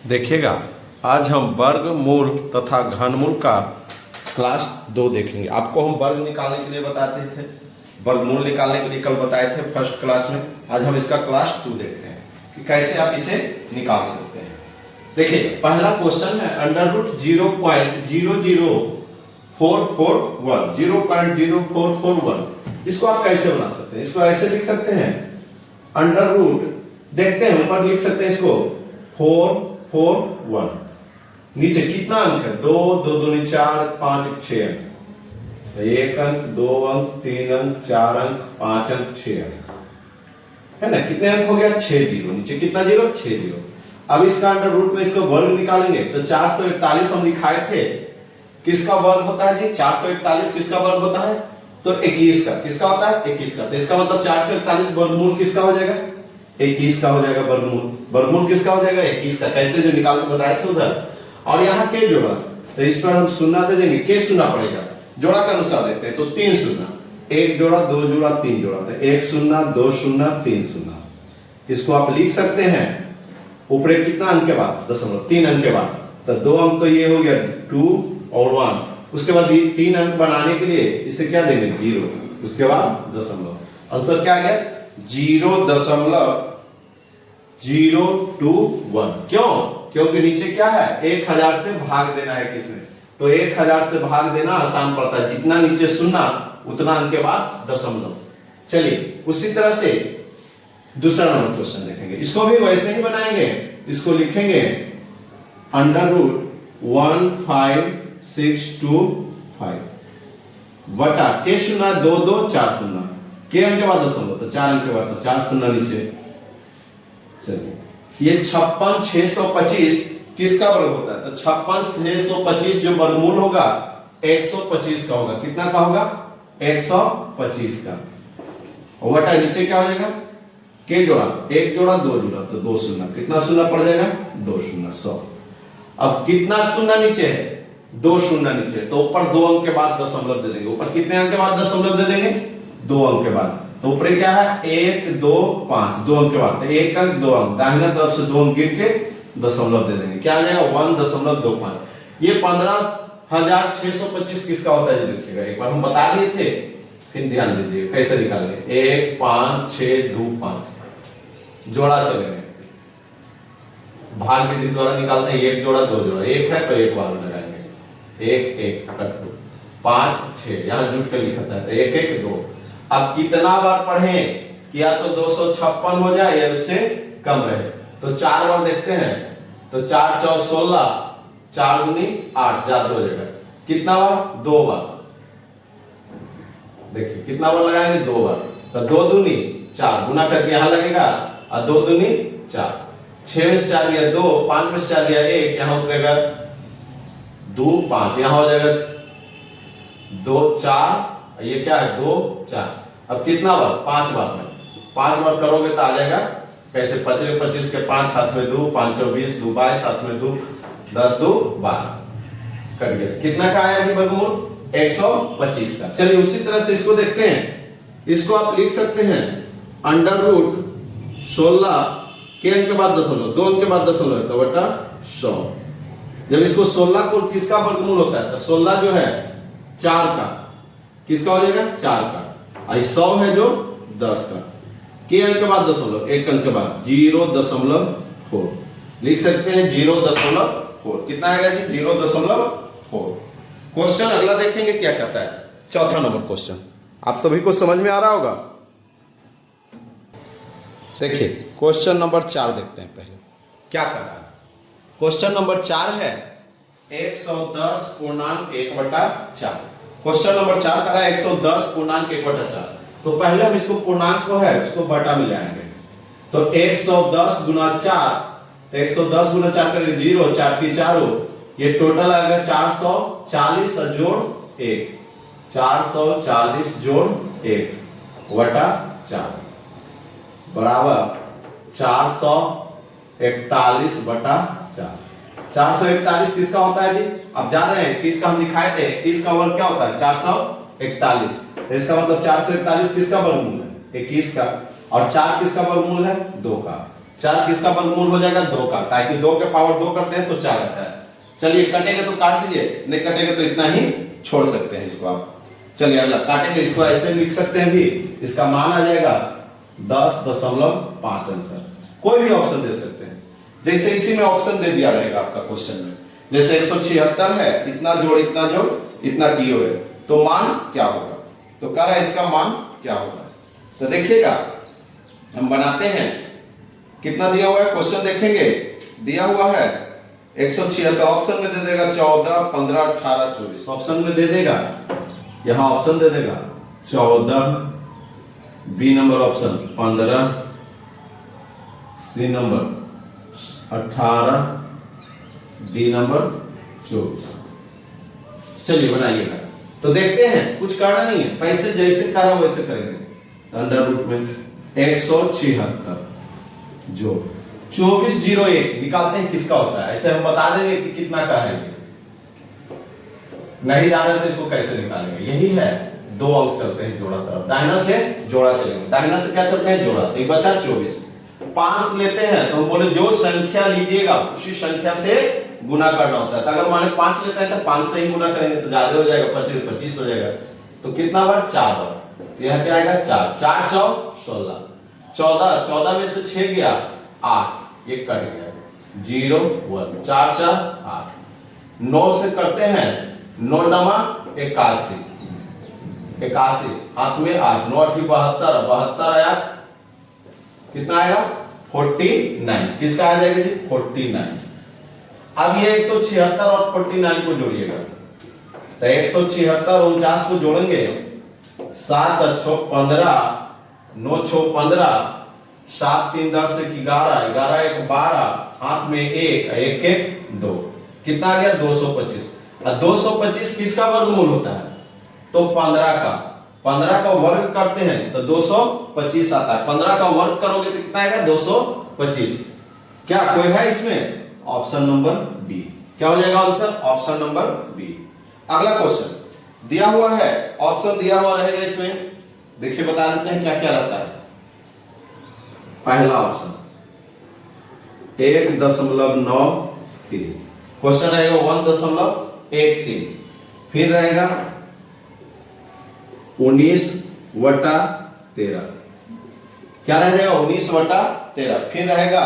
देखिएगा, आज हम वर्गमूल तथा घनमूल का क्लास 2 देखेंगे। आपको हम वर्ग निकालने के लिए बताते थे, वर्गमूल निकालने के लिए कल बताए थे फर्स्ट क्लास में। आज हम इसका क्लास 2 देखते हैं कि कैसे आप इसे निकाल सकते हैं। देखिए, पहला क्वेश्चन है √0.00441 इसको आप कैसे बना सकते हैं? इसको ऐसे लिख सकते हैं, अंडर रूट, देखते हैं ऊपर लिख सकते हैं इसको 441, नीचे कितना अंक है? 2 2 दूनी 4 5 6 अंक, तो 1 अंक 2 अंक 3 अंक 4 अंक 5 अंक 6 अंक है ना। कितने अंक हो गया? 6 जीरो, नीचे कितना जीरो? 6 जीरो। अब इसका अंडर रूट में इसको वर्ग निकालेंगे तो 441 हम दिखाए थे, किसका वर्ग होता है जी? 441 किसका वर्ग होता है? तो 21 का। किसका होता है? 21 का। तो इसका मतलब 441 वर्गमूल किसका हो जाएगा? 21 का हो जाएगा वर्गमूल। वर्गमूल किसका हो जाएगा? 21 का। कैसे? जो निकाल के बताए थे उधर। और यहाँ के जोड़ा, तो इस पर हम शून्य दे देंगे। के शून्य पड़ेगा, जोड़ा के अनुसार देखते हैं, तो 3 शून्य, 1 जोड़ा 2 जोड़ा 3 जोड़ा, तो 1 शून्य 2 शून्य 3 शून्य। इसको आप लिख सकते हैं ऊपर कितना अंक के बाद? दशमलव, 3 अंक के बाद। तो 2 अंक तो ये हो गया 2 और 1। उसके बाद 3 अंक बनाने के लिए इसे क्या देंगे? 0, उसके बाद दशमलव। आंसर क्या आ गया? 0.021। क्यों? क्योंकि नीचे क्या है? 1000 से भाग देना है किसमें? तो 1000 से भाग देना आसान पड़ता है, जितना नीचे शून्य उतना अंक के बाद दशमलव। चलिए, उसी तरह से दूसरा नंबर क्वेश्चन देखेंगे। इसको भी वैसे ही बनाएंगे। इसको लिखेंगे अंडर रूट 15625 बटा के शून्य 2 2 4 शून्य, के अंक के बाद दशमलव, तो 4 अंक के बाद तो 4 शून्य नीचे। चलिए, ये 56,625 किसका वर्ग होता है? तो 56,625 जो वर्गमूल होगा 125 का होगा। कितना का होगा? 125 का। और बटा नीचे क्या हो जाएगा? के जोड़ा, 1 जोड़ा 2 जोड़ा, तो 2 शून्य। कितना शून्य पड़ जाएगा? 2 शून्य 100। अब कितना शून्य नीचे है? 2 शून्य नीचे, तो ऊपर 2 अंक के बाद दशमलव दे देंगे। ऊपर कितने अंक के बाद दशमलव दे देंगे? 2 अंक के बाद। तो ऊपर क्या है? 1 2 5, 2 अंक के बाद, तो 1 अंक 2 अंक, दाहिने तरफ से 2 अंक गिन के दशमलव दे देंगे। क्या आ जाएगा? 1.25। ये 15,625 किसका होता है? देखिएगा, एक बार हम बता दिए थे, फिर ध्यान दीजिए कैसे निकालेंगे। 1 5 6 2 5, जोड़ा चलेंगे, भाग विधि द्वारा निकालते हैं। 1 जोड़ा 2 जोड़ा, 1 है तो 1 बार लगाएंगे, 1 1 कट 2 5 6, यहां जुट कर लिखा था, तो 1 1 2। अब कितना बार पढ़ें कि या तो 256 हो जाए या उससे कम रहे, तो 4 बार देखते हैं, तो 4 4 16, 4 दूनी 8, ज्यादा हो जाएगा। कितना बार? 2 बार। देखिए कितना बार लगाएंगे? 2 बार। तो 2 दूनी 4, गुना करके यहां लगेगा, और 2 दूनी 4, 6 में से 4 लिया 2, 5 में से 4 लिया 1, यहां उतरेगा 2 5, यहां हो जाएगा 2 4, ये क्या है? 2 4। अब कितना बार? 5 बार में। 5 बार करोगे तो आ जाएगा कैसे? 25 25 के 5 हाथ में 2, 5 20, 2 22, हाथ में 2, 10 2 12, कट गया। कितना का आया जी वर्गमूल? 125 का। चलिए, उसी तरह से इसको देखते हैं। इसको आप लिख सकते हैं अंडर रूट 16 के अंक के बाद दशमलव, 2 अंक के बाद दशमलव, तो बटा 100। जब इसको 16 को किसका वर्गमूल होता है? तो 16 जो है 4 का, किसका हो जाएगा? 4 का। 100 है जो 10 का। के अंक के बाद दशमलव, 1 अंक के बाद 0.4 लिख सकते हैं। 0.4 कितना आएगा जी? 0.4। क्वेश्चन अगला देखेंगे क्या कहता है। चौथा नंबर क्वेश्चन आप सभी को समझ में आ रहा होगा। देखिए, क्वेश्चन नंबर 4 देखते हैं पहले क्या कर रहा है। क्वेश्चन नंबर 4 है 110.1/4। क्वेश्चन नंबर 4 कर रहा है 110.1/4। तो पहले हम इसको पूर्णांक को है उसको बटा में लाएंगे। तो 110 गुना 4, तो 110 गुना 4 करेंगे 0, 4 की 4, ये टोटल आएगा 440 जोड़ 1, 440 जोड़ 1 बटा 4 बराबर 441 बटा 4। 441 किसका होता है जी? आप जान रहे हैं कि इसका हम दिखाए थे, इसका वर्ग क्या होता है? 441। तो इसका मतलब 441 किसका वर्गमूल है? 21 का। और 4 किसका वर्गमूल है? 2 का। 4 किसका वर्गमूल हो जाएगा? 2 का, ताकि 2 के पावर 2 करते हैं तो 4 आता है। चलिए काटेंगे तो काट दीजिए, नहीं काटेंगे तो इतना ही छोड़ सकते हैं इसको आप। चलिए अगला काटेंगे, इसको ऐसे लिख सकते हैं भी, इसका मान आ जाएगा 10.5 आंसर। कोई भी ऑप्शन दे सकते हैं, जैसे इसी में ऑप्शन दे दिया रहेगा आपका क्वेश्चन में। जैसे 176 है, इतना जोड़ इतना किए हुए, तो मान क्या होगा? तो कह रहा है इसका मान क्या होगा। तो देखिएगा हम बनाते हैं, कितना दिया हुआ है क्वेश्चन देखेंगे, दिया हुआ है 176, ऑप्शन में दे देगा 14, 15, 18, 24, ऑप्शन में दे देगा, यहां ऑप्शन दे देगा 14, B number option 15, C number 18, D number 24। चलिए बनाइएगा। तो देखते हैं, कुछ करना नहीं है, पैसे जैसे करा वैसे करेंगे। अंडर रूट में 176 जो 2401 निकालते हैं, किसका होता है? ऐसे हम बता देंगे कि कितना का है। नहीं जाने तो इसको कैसे निकालेंगे? यही है, 2 अंक चलते हैं जोड़ा तरफ, दाहिना से जोड़ा चलेंगे। दाहिना से क्या चलते हैं? जोड़ा। एक बचा 24, 5 लेते हैं तो हम बोले जो संख्या लीजिएगा उसी संख्या से गुना करना होता है। तो अगर माने 5 लेते हैं तो 5 से ही गुना करेंगे तो ज्यादा हो जाएगा, 25 हो जाएगा। तो कितना बार? 4 बार। तो यह क्या आएगा? 4, 4 चौ 16, 14 में से 6 गया 8, एक कट गया 0 1, 4 4 8। 9 से करते हैं, 9 नमा 81, 81 हाथ में 8, 9 8 72, 72 आया, कितना आएगा? 49। किसका आ जाएगा जी? 49। अब ये 176 और 49 को जोड़िएगा, तो 176 और 49 को जोड़ेंगे, 7 अच्छो 15, 9 छो 15, 7 3 10 11, 11 1 12, हाथ में 1 1 1 2, कितना आ गया? 225। और 225 किसका वर्गमूल होता है? तो 15 का वर्ग करते हैं तो 225 आता है। 15 का वर्ग करोगे तो कितना आएगा? 225। क्या कोई है इसमें? Option number B. क्या हो जाएगा आंसर? Option number B. अगला क्वेश्चन दिया हुआ है, ऑप्शन दिया हुआ रहेगा इसमें, देखिए बता देते हैं क्या क्या रहता है। पहला ऑप्शन 1.93, क्वेश्चन रहेगा 1.13, फिर रहेगा 19/13, क्या रह जाएगा? 19/13, फिर रहेगा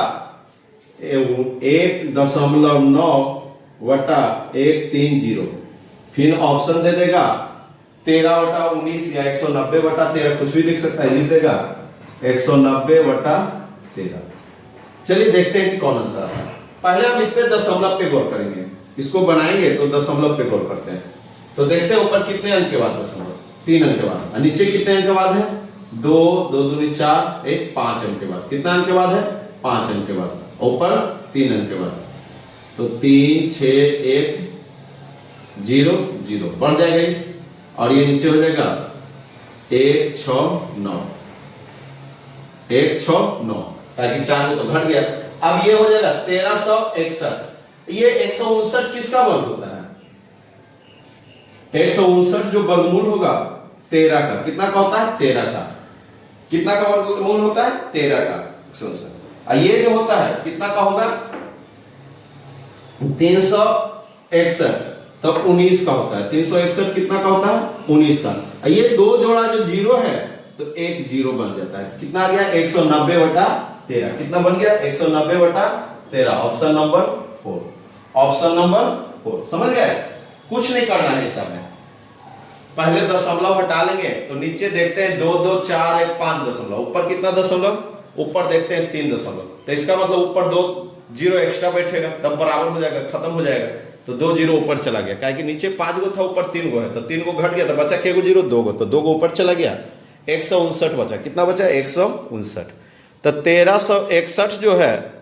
1.9/130, फिर ऑप्शन दे देगा 13/19 या 190/13, कुछ भी लिख सकता है, लिख देगा 190/13। चलिए देखते हैं कि कौन आंसर आता है। पहले हम इस पे दशमलव पे गौर करेंगे, इसको बनाएंगे तो दशमलव पे गौर करते हैं। तो देखते हैं ऊपर कितने अंक के बाद दशमलव, 3 अंक के बाद, और नीचे कितने अंक के बाद है? 2 2 दूनी 4, 1 5 अंक के बाद। कितना अंक के बाद है? 5 अंक के बाद, ऊपर 3 अंक के बाद। तो 3 6 1 0 0 बढ़ जाएगा, और ये नीचे हो जाएगा 1 6 9, 1 6 9, ताकि 4 तो घट गया। अब ये हो जाएगा 1361। ये 159 किसका वर्ग होता है? 159 जो वर्गमूल होगा 13 का, कितना का होता है? 13 का। कितना का वर्गमूल होता है? 13 का 159। ये जो होता है कितना का होगा? 361, तब 19 का होता है। 361 कितना का होता है? 19 का। ये दो जोड़ा जो 0 है तो एक 0 बन जाता है। कितना आ गया? 190/13। कितना बन गया? 190/13। Option number 4, option number 4। समझ गए? कुछ नहीं करना है हिसाब में। पहले दशमलव हटा लेंगे तो नीचे देखते हैं 2 2 4 1 5 दशमलव, ऊपर कितना दशमलव? ऊपर देखते हैं 3 दशमलव, तो इसका मतलब ऊपर 2 0 एक्स्ट्रा बैठेगा, तब बराबर हो जाएगा, खत्म हो जाएगा। तो 2 0 ऊपर चला गया, क्या कि नीचे 5 गो था, ऊपर 3 गो है, तो 3 गो घट गया, तो बचा के गो 0 2 गो, तो 2 गो ऊपर चला गया। 159 बचा। कितना बचा? 159। तो 1361 जो है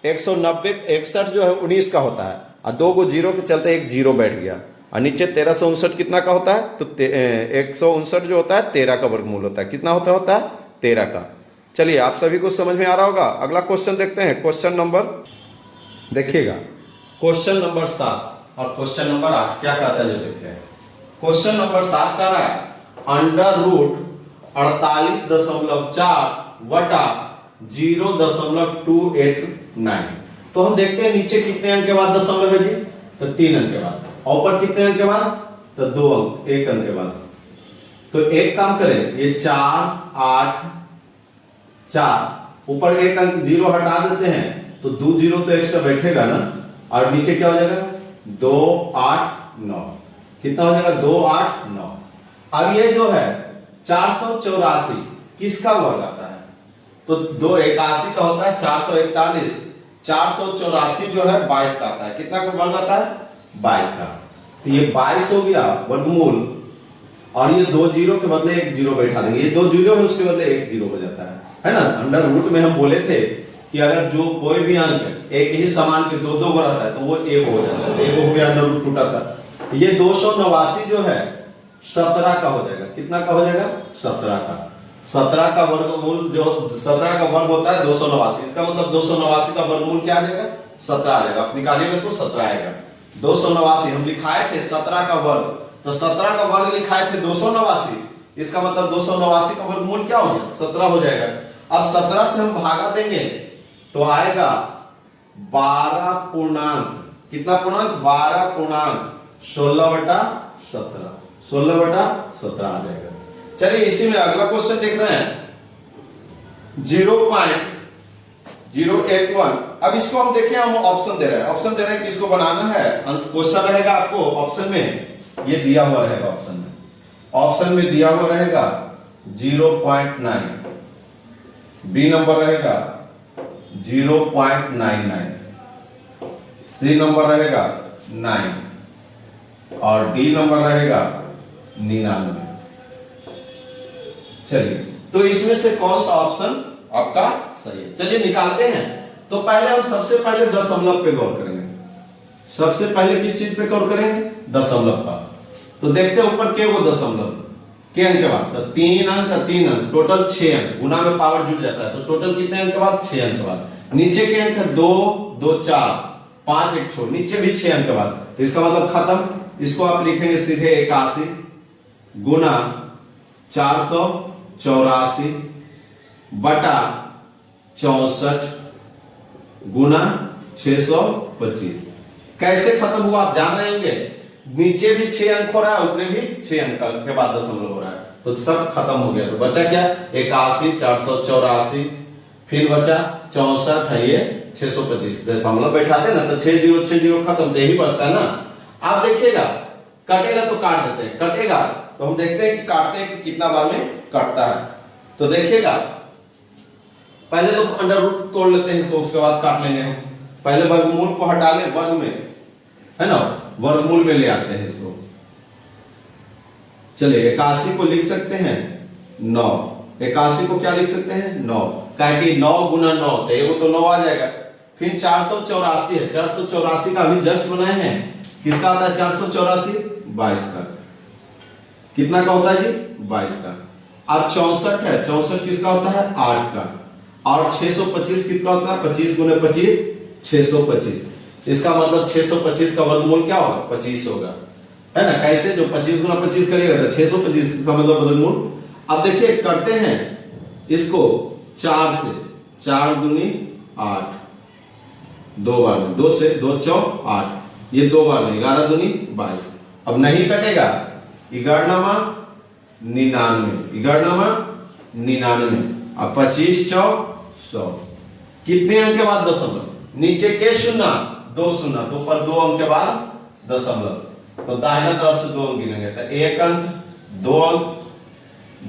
190 61 जो है 19 का होता है, और 2 गो 0 के चलते एक 0 बैठ गया, और नीचे 1359 कितना का होता है? तो 159 जो होता है 13 का वर्गमूल होता है। कितना होता है? 13 का। चलिए आप सभी को समझ में आ रहा होगा। अगला क्वेश्चन देखते हैं। क्वेश्चन नंबर देखिएगा, क्वेश्चन नंबर 7 और क्वेश्चन नंबर 8 क्या कहता है जो देखते हैं। क्वेश्चन नंबर 7 कह रहा है अंडर रूट 48.4 बटा 0.289। तो हम देखते हैं नीचे कितने अंक के बाद दशमलव है जी, तो 3 अंक के बाद, और ऊपर कितने अंक के बाद, तो 2 अंक, 1 अंक के बाद। तो एक काम करें, ये 4 8 4, ऊपर 1 अंक 0 हटा देते हैं तो 2 0 तो एक्स्ट्रा बैठेगा ना, और नीचे क्या हो जाएगा 2 8 9, कितना हो जाएगा 2 8 9। अब ये जो है 484 किसका वर्ग आता है, तो 281 का होता है 441, 484 जो है 22 का आता है, कितना का वर्ग आता है 22 का। तो ये 22 हो गया वर्गमूल, और ये 2 जीरो के बदले 1 जीरो बैठा देंगे, ये 2 जीरो है उसके बदले 1 जीरो हो जाता है ना। अंडर रूट में हम बोले थे कि अगर जो कोई भी अंक एक ही समान के दो को रहता है तो वो 1 हो जाता है, 1 हो गया, अंडर रूट टूटा था। ये 289 जो है 17 का हो जाएगा, कितना का हो जाएगा 17 का। 17 का वर्गमूल जो 17 का वर्ग होता है 289, इसका मतलब 289 का वर्गमूल क्या आ जाएगा 17 आ जाएगा, आप निकालिएगा तो 17 आएगा। 289 हम लिखाए थे 17 का वर्ग, तो 17 का वर्ग लिखाए थे 289, इसका मतलब 289 का वर्गमूल क्या हो गया 17 हो जाएगा। अब 17 से हम भागा देंगे तो आएगा 12 पूर्णांक, कितना पूर्णांक 12 पूर्णांक 16/17, 16/17 आ जाएगा। चलिए इसी में अगला क्वेश्चन देख रहे हैं 0.081। अब इसको हम देखें, हम ऑप्शन दे रहे हैं, ऑप्शन दे रहे हैं कि इसको बनाना है। क्वेश्चन रहेगा आपको ऑप्शन में, ये दिया हुआ रहेगा ऑप्शन में, ऑप्शन में दिया हुआ रहेगा 0.9, बी नंबर रहेगा 0.99, सी नंबर रहेगा 9 और डी नंबर रहेगा 99। चलिए तो इसमें से कौन सा ऑप्शन आपका सही है, चलिए निकालते हैं। तो पहले हम सबसे पहले दशमलव पे गौर करेंगे, सबसे पहले किस चीज पे गौर करेंगे दशमलव का। तो देखते हैं ऊपर के वो दशमलव के अंक के बाद, तो 3 अंक 3 अंक टोटल 6 अंक, गुना में पावर जुड़ जाता है, तो टोटल कितने अंक के बाद 6 अंक के बाद। नीचे के अंक 2 2 4 5 1 छोड़, नीचे भी 6 अंक के बाद, तो इसका मतलब खत्म। इसको आप लिखेंगे सीधे 81 गुना 484 बटा 64 गुना 625। कैसे खत्म हुआ आप जान रहे होंगे, नीचे भी 6 अंक हो रहा है, ऊपर भी 6 अंक के बाद दशमलव हो रहा है, तो सब खत्म हो गया। तो बचा क्या 81 484, फिर बचा 64 है ये 625, दशमलव बैठाते ना तो 60 60 खत्म, तो यही बचता है ना। आप देखिएगा कटेगा तो काट देते हैं, कटेगा तो हम देखते हैं कि काटते हैं कि कितना बार में कटता है। तो देखिएगा पहले तो अंडर रूट तोड़ लेते हैं इसको, उसके बाद काट लेंगे हम। पहले वर्गमूल को हटा लें, वर्ग में है ना, वर्गमूल में ले आते हैं इसको। चलिए 81 को लिख सकते हैं 9, 81 को क्या लिख सकते हैं 9, काहे कि 9 गुना 9 तो ये तो 9 आ जाएगा। फिर 484 है, 484 का अभी जस्ट बनाए हैं, किसका आता है 484 22 का, कितना का होता है जी 22 का। अब 64 है, 64 किसका होता है 8 का, और 625 कितना होता है 25 गुने 25 625, इसका मतलब 625 का वर्गमूल क्या होगा 25 होगा, है ना। कैसे जो 25 गुना 25 करिएगा तो 625 का मतलब वर्गमूल। अब देखिए करते हैं इसको 4 से, 4 दूनी 8, 2 बार में, 2 से 2 4 8, ये 2 बार में 11 दूनी 22। अब नहीं कटेगा 11 99, 99, अब 25 4 100, कितने अंक के बाद दशमलव, नीचे के शून्य 2 शून्य, तो पर 2 अंक के बाद दशमलव, तो दाहिना तरफ से 2 अंक गिनेंगे, तो 1 अंक 2 अंक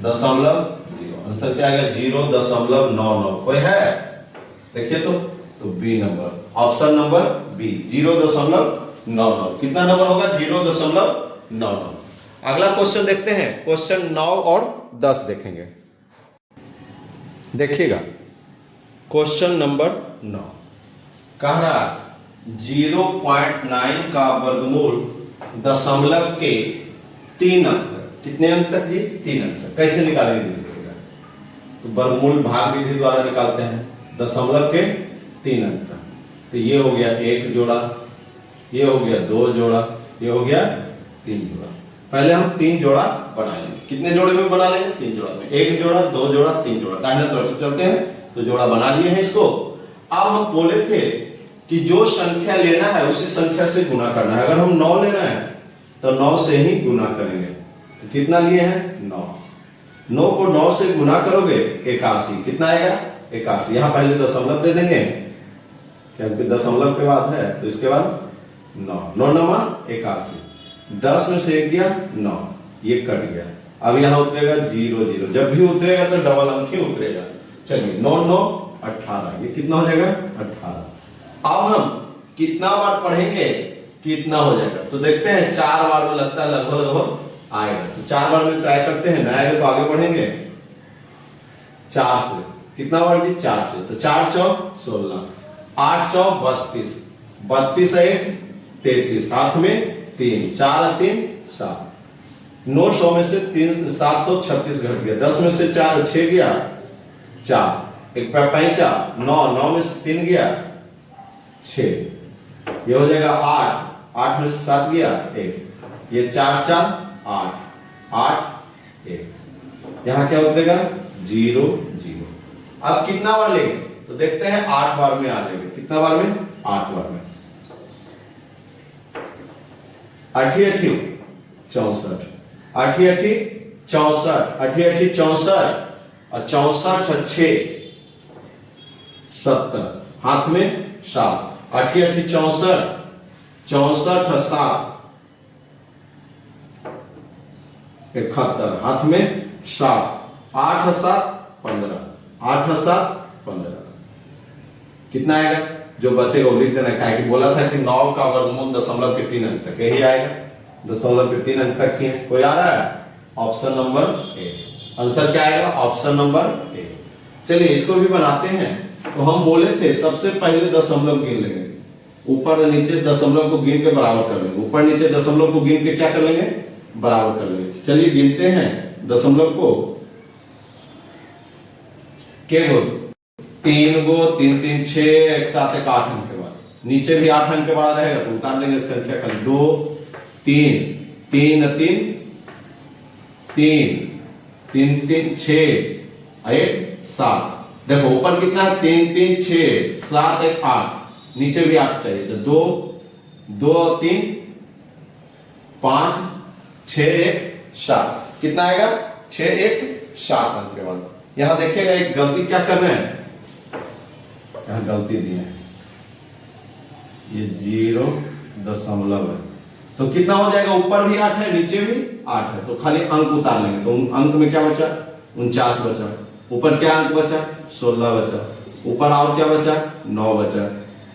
दशमलव 0, आंसर क्या आएगा 0.99। कोई है देखिए तो B number, option number B 0.99। कितना नंबर होगा 0.99। अगला क्वेश्चन देखते हैं, क्वेश्चन 9 और 10 देखेंगे। देखिएगा क्वेश्चन नंबर 9 कह रहा 0.9 का वर्गमूल दशमलव के 3 अंक, कितने अंक तक जी 3 अंक तक, कैसे निकालेंगे देखिएगा। तो वर्गमूल भाग विधि द्वारा निकालते हैं, दशमलव के 3 अंक तक। तो ये हो गया 1 जोड़ा, ये हो गया 2 जोड़ा, ये हो गया 3 जोड़ा। पहले हम 3 जोड़ा बनाएंगे, कितने जोड़े में बना लेंगे 3 जोड़ा में, 1 जोड़ा 2 जोड़ा 3 जोड़ा। दाहिने तरफ से चलते हैं, तो जोड़ा बना लिए हैं इसको। अब हम बोले थे कि जो संख्या लेना है उसी संख्या से गुना करना है। अगर हम 9 ले रहे हैं तो 9 से ही गुना करेंगे। तो कितना लिए हैं 9। 9 को 9 से गुना करोगे 81। कितना आएगा 81। यहां पहले दशमलव दे देंगे क्योंकि दशमलव के बाद है, तो इसके बाद 9। 9 9 81। 10 में से 1 गया 9, ये कट गया। अब यहां उतरेगा 0 0। जब भी उतरेगा तो डबल अंक ही उतरेगा। चलिए 9 9 18, ये कितना हो जाएगा 18। अब हम कितना बार पढ़ेंगे कितना हो जाएगा, तो देखते हैं 4 बार में लगता है लगभग आएगा। तो 4 बार में ट्राई करते हैं, ना आएगा तो आगे बढ़ेंगे 4 से। कितना बार जी 4 से, तो 4 चौक 16, 8 चौक 32, 32 1 33, साथ में 3, 4 3 7। 900 में से 3 736 घट गया। 10 में से 4 6 गया 4, 1 5 9, 9 में से 3 गया 6, ये हो जाएगा 8, 8 में से 7 गया 1, ये 4 4 8, 8 1। यहां क्या उतरेगा 0 0। अब कितना बार लेंगे, तो देखते हैं 8 बार में आ जाएंगे। कितना बार में 8 बार में। 8 8 64, 8 8 64, 8 8 64 और 64 6 70, हाथ में 7, 8 8 64, 64 7 71, हाथ में 7, 8 7 15, 8 7 15। कितना आएगा, जो बचेगा वो लिख देना है कि बोला था कि 9 का वर्गमूल दशमलव के 3 अंक तक यही आएगा। दशमलव के 3 अंक तक ही है। कोई आ रहा है ऑप्शन नंबर ए। आंसर क्या आएगा ऑप्शन नंबर ए। चलिए इसको भी बनाते हैं। तो हम बोले थे सबसे पहले दशमलव गिन लेंगे, ऊपर और नीचे दशमलव को गिन के बराबर कर लेंगे। ऊपर नीचे दशमलव को गिन के क्या कर लेंगे बराबर कर लेंगे। चलिए गिनते हैं दशमलव को। के गो 3 गो 3 3 6, एक साथ एक 8 अंक के बाद, नीचे भी 8 अंक के बाद रहेगा तो उतार देंगे संख्या खाली। 2 3 3 3 3 3 3 6 1 7। देखो ऊपर कितना है 3 3 6 7 1 8, नीचे भी 8 चाहिए तो 2 2 3 5 6 1 7। कितना आएगा 6 1 7 अंक के बाद। यहां देखिएगा एक गलती क्या कर रहे हैं, यहां गलती दी है, ये 0 दशमलव है। तो कितना हो जाएगा, ऊपर भी 8 है नीचे भी 8 है, तो खाली अंक उतार लेंगे। तो अंक में क्या बचा 49 बचा। ऊपर क्या अंक बचा 16 बचा। ऊपर और क्या बचा 9 बचा।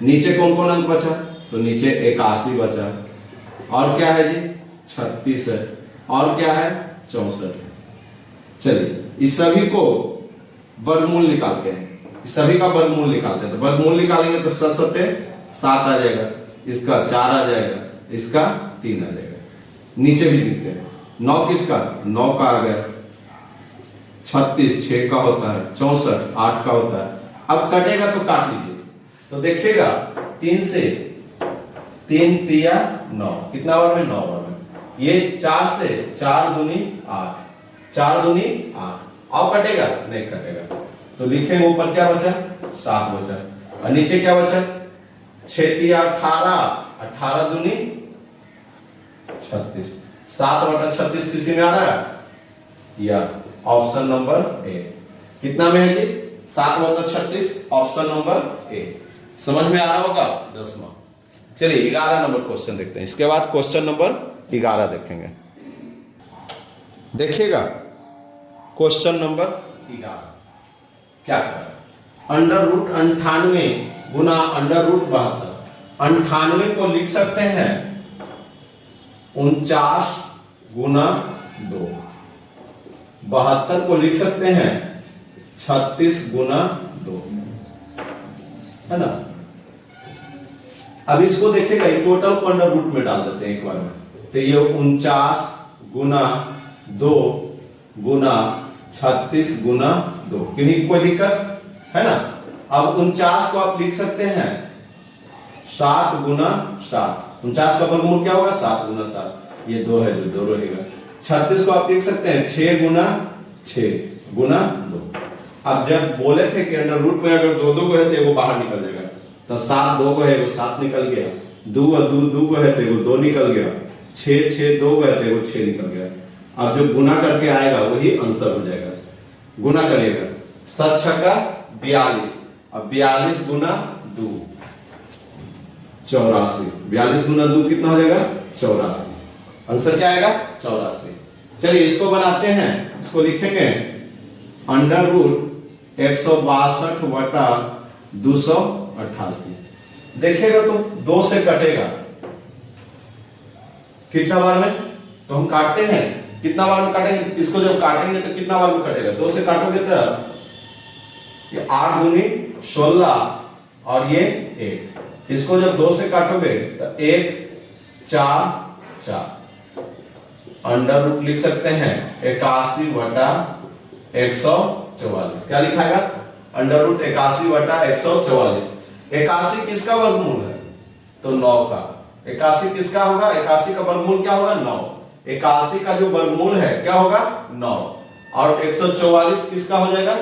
नीचे कौन कौन अंक बचा, तो नीचे 81 बचा। और क्या है जी 36 है। और क्या है 64। चलिए इस सभी को वर्गमूल निकालते हैं। इस सभी का वर्गमूल निकालते हैं। तो वर्गमूल निकालेंगे तो 7 7 आ जाएगा, इसका 4 आ जाएगा, इसका 3 आ जाएगा। नीचे भी लिखते हैं 9 किसका 9 का आ गया, 36 6 का होता है, 64 8 का होता है। अब कटेगा तो काट लीजिए। तो देखिएगा 3 से 3 तिया 9, कितना बार में 9 बार में। ये 4 से 4 दूनी 8, 4 दूनी 8। अब कटेगा नहीं कटेगा। तो लिखेंगे ऊपर क्या बचा 7 बचा और नीचे क्या बचा 6 तिया 18, 18 दूनी 36। 7/36 किसी में आ रहा है या ऑप्शन नंबर ए। कितना में है जी 7/36, ऑप्शन नंबर ए। समझ में आ रहा होगा 10वां। चलिए 11 नंबर क्वेश्चन देखते हैं। इसके बाद क्वेश्चन नंबर 11 देखेंगे। देखिएगा क्वेश्चन नंबर 11 क्या कर √98 गुना √72। 98 को लिख सकते हैं 49 गुना 2। 72 को लिख सकते हैं 36 गुना 2, है ना। अब इसको देखिएगा टोटल को अंडर रूट में डाल देते हैं एक बार में। तो ये 49 गुना 2 गुना 36 गुना 2। किन्हीं कोई दिक्कत है ना। अब 49 को आप लिख सकते हैं 7 गुना 7। 49 का वर्गमूल क्या होगा 7 गुना 7, ये 2 है जो 2 रहेगा। 36 को आप लिख सकते हैं 6 गुना 6 गुना 2। अब जब बोले थे कि अंडर रूट में अगर दो को है तो वो बाहर निकल जाएगा, तो 7 2 को है वो 7 निकल गया, 2 को है तो वो 2 निकल गया, 6 2 को है तो वो 6 निकल गया। अब जो गुना करके आएगा वही आंसर हो जाएगा। गुना करिएगा 7 छक्का 42, अब 42 गुना 2 84, 42 गुना 2 कितना हो जाएगा 84, आंसर क्या आएगा 84। चलिए इसको बनाते हैं, इसको लिखेंगे अंडर रूट 162 बटा 288। देखिएगा तो 2 से कटेगा कितना बार में, तो हम काटते हैं कितना बार में काटेंगे, इसको जब काटेंगे तो कितना बार में कटेगा, 2 से काटोगे तो ये 8 दूनी 16 और ये 1, इसको जब 2 से काटोगे तो 1 4 4, अंडर रूट लिख सकते हैं 81 बटा 144। क्या लिखाएगा अंडर रूट 81 बटा 144। 81 किसका वर्गमूल है, तो 9 का। 81 किसका होगा, 81 का वर्गमूल क्या होगा 9, 81 का जो वर्गमूल है क्या होगा 9, और 144 किसका हो जाएगा,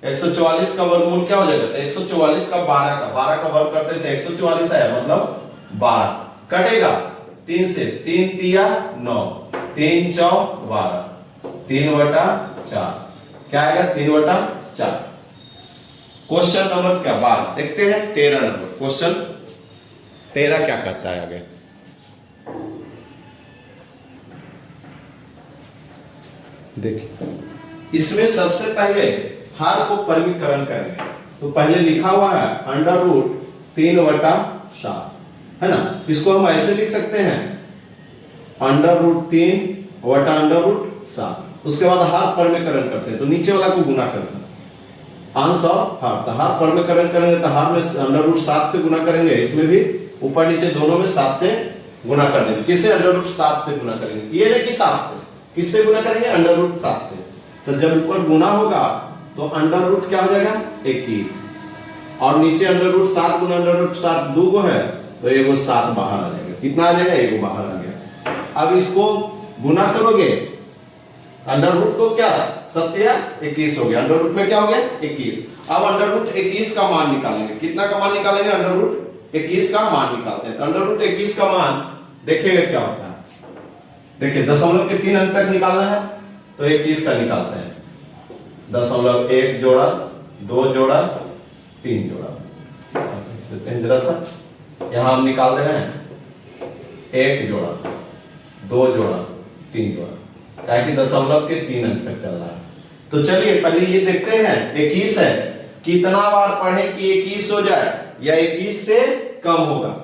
144 का वर्गमूल क्या हो जाएगा, तो 144 का 12 का वर्ग करते थे 144 आया, मतलब 12 कटेगा 3 से, 3 तिया 9, 3 चौ 12, 3 बटा 4, क्या आएगा 3 बटा 4। क्वेश्चन नंबर क्या 12 देखते हैं, 13 नंबर क्वेश्चन 13 क्या कहता है आगे। देखिए इसमें सबसे पहले हर को परिमीकरण करेंगे, तो पहले लिखा हुआ है अंडर रूट 3 बटा 7 है ना, इसको हम ऐसे लिख सकते हैं अंडर रूट 3 बटा अंडर रूट 7, उसके बाद हाफ परिमीकरण करते हैं तो नीचे वाला को गुना करते हैं, अंश और हाफ, तो हाफ परिमीकरण करेंगे तो हाफ में अंडर रूट 7 से गुना करेंगे, इसमें भी ऊपर नीचे दोनों में 7 से गुना कर देंगे। किससे, अंडर रूट 7 से गुना करेंगे, ये नहीं कि 7 से, किससे गुना करेंगे अंडर रूट 7 से, तो जब ऊपर गुना होगा तो अंडर रूट क्या हो जाएगा 21, और नीचे अंडर रूट 7 गुना अंडर रूट 7 2 को है तो एगो 7 बाहर आ जाएगा, कितना आ जाएगा एगो बाहर आ गया। अब इसको गुना करोगे अंडर रूट तो क्या सत्या 21 हो गया, अंडर रूट में क्या हो गया 21। अब अंडर रूट 21 का मान निकालेंगे, कितना का मान निकालेंगे, अंडर रूट 21 का मान निकालते हैं, तो अंडर रूट 21 का मान देखिएगा क्या होता है। देखिए दशमलव के 3 अंक तक निकालना है तो 21 का निकालते हैं, दशमलव 1 जोड़ा 2 जोड़ा 3 जोड़ा देते हैं, जरा सा यहां हम निकाल दे रहे हैं 1 जोड़ा 2 जोड़ा 3 जोड़ा, क्या कि दशमलव के 3 अंक तक चल रहा है। तो चलिए पहले ये देखते हैं 21 है, कितना बार पढ़े कि 21 हो जाए या 21 से कम होगा।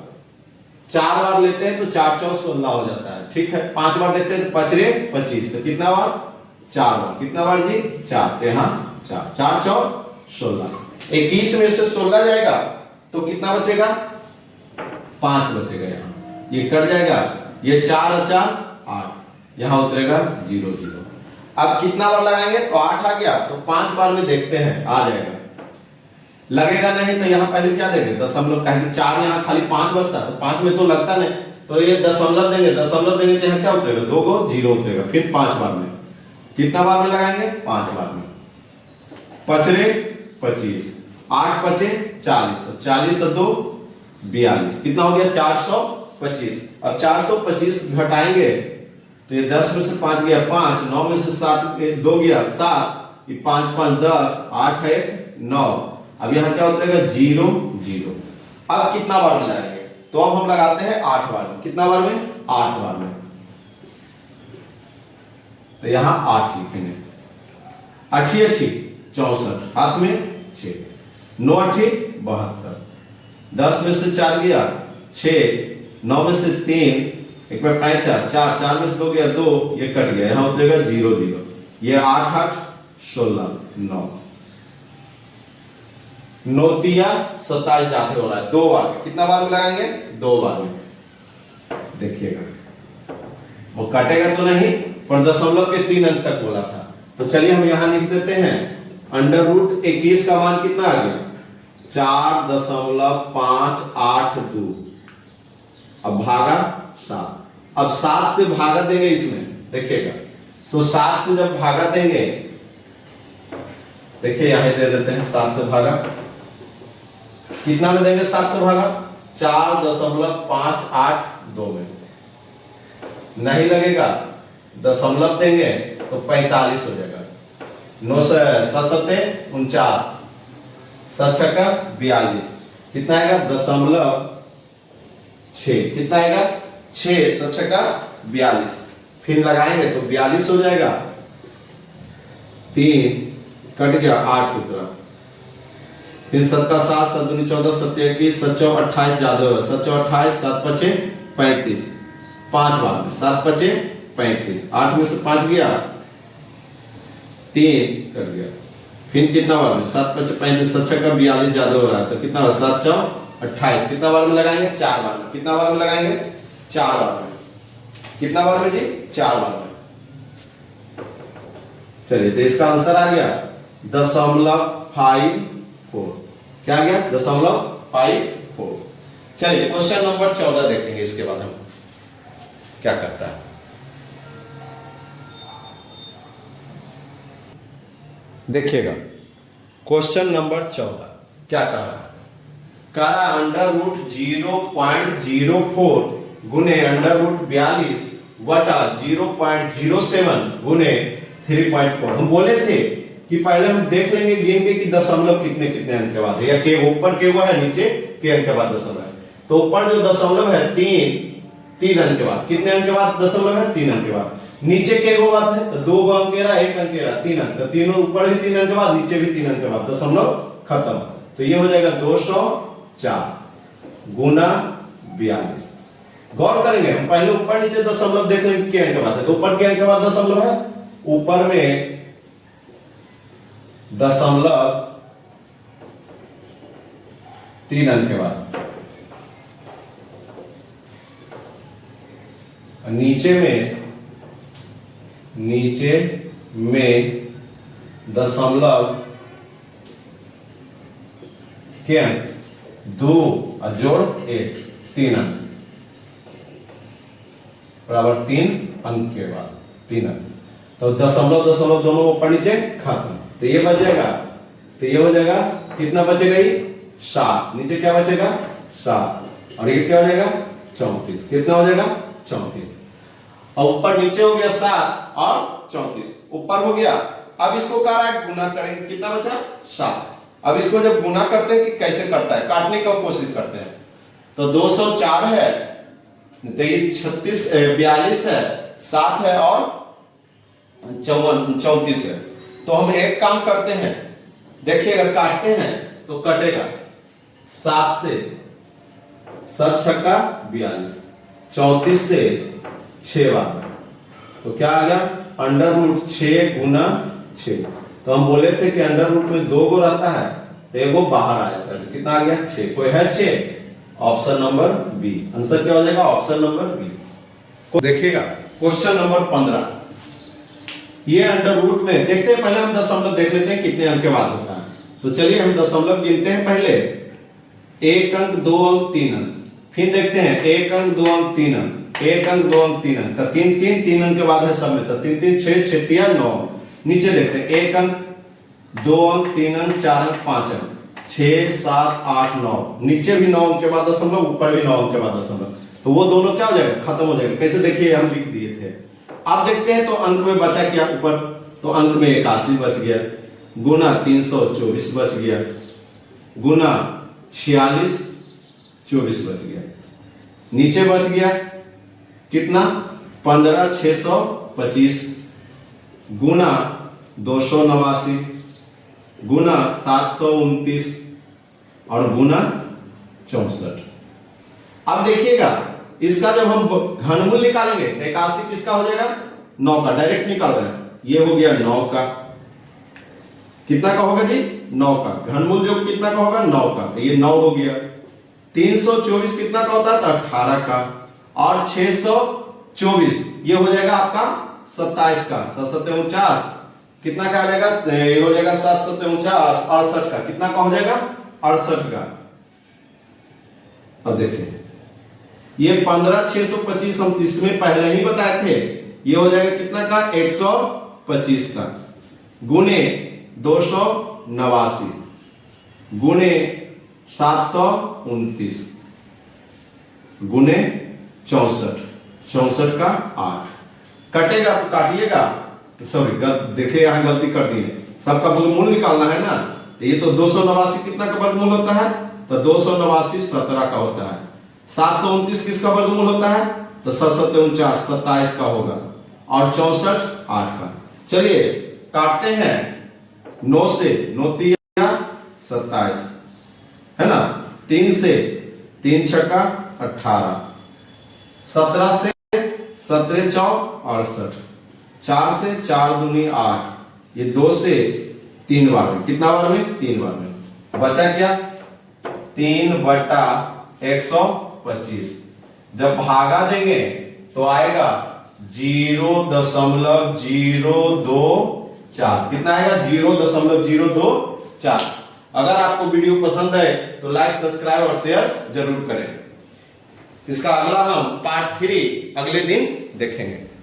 4 बार लेते हैं तो 4 चौ 16 हो जाता है, ठीक है। 5 बार देते हैं तो 5 रे 25, तो कितना बार 4 बार, कितना बार जी 4, तो यहाँ 4 4 चौ 16, 21 में से 16 जाएगा तो कितना बचेगा 5 बचेगा, यहाँ ये कट जाएगा, ये 4 4 8, यहां उतरेगा 0 0। अब कितना बार लगाएंगे तो 8 आ गया, तो 5 बार में देखते हैं आ जाएगा, लगेगा नहीं तो यहां पहले क्या देंगे दशमलव, कहेंगे 4 यहां खाली 5 बचता तो 5 में तो लगता नहीं, तो ये दशमलव देंगे, दशमलव देंगे तो यहां क्या उतरेगा 2 को 0 उतरेगा, फिर 5 बार में, कितना बार में लगाएंगे 5 बार में, 5 रे 25, 8 5 40, 40 से 2 42, कितना हो गया 425। अब 425 घटाएंगे तो ये 10 में से 5 गया 5, 9 में से 7 2 गया 7, ये 5 5 10, 8 है 9, अब यहाँ क्या उतरेगा 0 0। अब कितना बार में लगाएंगे, तो अब हम लगाते हैं 8 बार में, कितना बार में 8 बार में, तो यहाँ 8 लिखेंगे, 8 64, हाथ में 6, 9 8 72, 10 में से 4 गया 6, 9 में से 3 एक बार 5 4 4 में से 2 गया 2, ये कट गया, यहां उतरेगा 0 0, ये 8 8 16 9, 9 तिया 27 जाते हो रहा है, 2 बार में, कितना बार में लगाएंगे 2 बार में, देखिएगा वो कटेगा तो नहीं, पर दशमलव के 3 अंक तक बोला था। तो चलिए हम यहां लिख देते हैं अंडर रूट 21 का मान कितना आ गया 4.582, अब भागा 7, अब 7 से भागा देंगे इसमें, देखिएगा तो 7 से जब भागा देंगे देखिए यहां दे देते हैं 7 से भागा, कितना में देंगे 7 से भागा? 4.582 में। नहीं लगेगा, दशमलव देंगे तो 45 हो जाएगा। 9 से 7 49, 7 छक्का 42, कितना आएगा? 0.6, कितना आएगा? 6, 7 छक्का 42, फिर लगाएंगे तो 42 हो जाएगा, 3 कट गया, 8 उतरा, फिर 7 का 7, 7 दूनी 14, 7 21, 7 चौ 28 ज्यादा होगा, 7 चौ 28, 7 पचे 35, 5 बार में 7 पचे 35, 8 में से 5 गया, 3 कट गया, फिर कितना बार में? 7 पचे 35, 7 छक्का 42 ज्यादा हो रहा है तो कितना होगा? 7 चौ 28, कितना बार में लगाएंगे? 4 बार में। कितना बार में लगाएंगे? 4 बार में। कितना बार में जी? 4 बार में। चलिए तो इसका आंसर आ गया 0.54। क्या आ गया? 0.54। चलिए क्वेश्चन नंबर 14 देखेंगे, इसके बाद हम क्या करता है। देखिएगा क्वेश्चन नंबर 14 क्या कह रहा है? कह रहा अंडर रूट 0.04 गुने अंडर रूट 42 बटा 0.07 गुने 3.4। हम बोले थे कि पहले हम देख लेंगे गिन के कि दशमलव कितने कितने अंक के बाद है, या के ऊपर के हुआ है, नीचे के अंक के बाद दशमलव है। तो ऊपर जो दशमलव है 3 अंक के बाद, कितने अंक के बाद दशमलव है? 3 अंक के बाद। नीचे के गो बात है तो 2 अंकेरा 1 अंकेरा 3 अंक, तो तीनों ऊपर भी 3 अंक के बाद, नीचे भी 3 अंक के बाद, दशमलव खत्म। तो ये हो जाएगा 204 गुना 42। गौर करेंगे हम, पहले ऊपर नीचे दशमलव देख लेंगे के अंक के बाद है, तो ऊपर के अंक के बाद दशमलव है, ऊपर में दशमलव 3 अंक के बाद, नीचे में दशमलव के अंक 2 और जोड़ 1, 3 अंक बराबर 3 अंक के बाद 3 अंक। तो दशमलव दशमलव दोनों ऊपर नीचे खत्म, तो ये बच जाएगा, तो ये हो जाएगा कितना बचेगा? ये 7, नीचे क्या बचेगा? 7, और ये क्या हो जाएगा? 34। कितना हो जाएगा? 34। और ऊपर नीचे हो गया 7 और 34, ऊपर हो गया। अब इसको कह रहा है गुना करेंगे, कितना बचा? 7। अब इसको जब गुना करते हैं कि कैसे करता है, काटने का कोशिश करते हैं। तो 204 है, तो ये 42 है, 7 है और 34 है। तो हम एक काम करते हैं, देखिएगा काटते हैं तो कटेगा 7 से 7 छक्का 42, 34 से 6 बार, तो क्या आ गया? अंडर रूट 6 गुना 6। तो हम बोले थे कि अंडर रूट में 2 गो रहता है तो एगो बाहर आ जाता है, तो कितना आ गया? 6। कोई है 6? Option number B. आंसर क्या हो जाएगा? Option number B. देखिएगा क्वेश्चन नंबर 15, ये अंडर रूट में देखते हैं, पहले हम दशमलव देख लेते हैं कितने अंक के बाद होता है। तो चलिए हम दशमलव गिनते हैं, पहले 1 अंक 2 अंक 3 अंक, फिर देखते हैं 1 अंक 2 अंक 3 अंक, 1 अंक 2 अंक 3 अंक, 3 अंक के बाद है सब में, तो 3 3 6 6 3 9। नीचे देखते हैं 1 अंक 2 अंक 3 अंक 4 अंक 5 अंक, 6 7 8 9, नीचे भी 9 अंक के बाद दशमलव, ऊपर भी 9 अंक के बाद दशमलव, तो वो दोनों क्या हो जाएगा? खत्म हो जाएगा। कैसे? देखिए हम लिख दिए थे। अब देखते हैं तो अंक में बचा क्या ऊपर, तो अंक में 81 बच गया, गुना 324 बच गया, गुना 46 24 बच गया। नीचे बच गया कितना? 15625 गुना 289 गुना 729 और गुना 64। अब देखिएगा इसका जब हम घनमूल निकालेंगे तो 81 किसका हो जाएगा? 9 का, डायरेक्ट निकाल रहे हैं। ये हो गया 9 का, कितना का होगा जी? 9 का। घनमूल जो कितना का होगा? 9 का, तो ये 9 हो गया। 324 कितना का होता है? तो 18 का, और 624 ये हो जाएगा आपका 27 का, 749 कितना का आ जाएगा? ये हो जाएगा 749 68 का, कितना का हो जाएगा? 68 का। अब देखिए ये 15625 हम इसमें पहले ही बताए थे, ये हो जाएगा कितना का? 125 का, गुने 200 989 गुणे 729 गुणे 64, 64 का 8 कटेगा तो काटिएगा। सॉरी देखिए यहाँ गलती कर दी है, सबका वर्गमूल निकालना है ना। ये तो 289 कितना का वर्गमूल होता है, तो 289 17 का होता है। 729 किसका वर्गमूल होता है, तो 7 49 27 का होगा, और 64 8 का। चलिए काटते हैं 9 से, 9 3 27 है ना, 3 से 3 छक्का 18, 17 से 17 चौक 68, 4 से 4 दूनी 8, ये 2 से 3 बार में, कितना बार में, 3 बार में। बचा क्या, 3/125। जब भागा देंगे तो आएगा 0.024, कितना आएगा 0.024। अगर आपको वीडियो पसंद है तो लाइक सब्सक्राइब और शेयर जरूर करें। इसका अगला हम पार्ट 3 अगले दिन देखेंगे।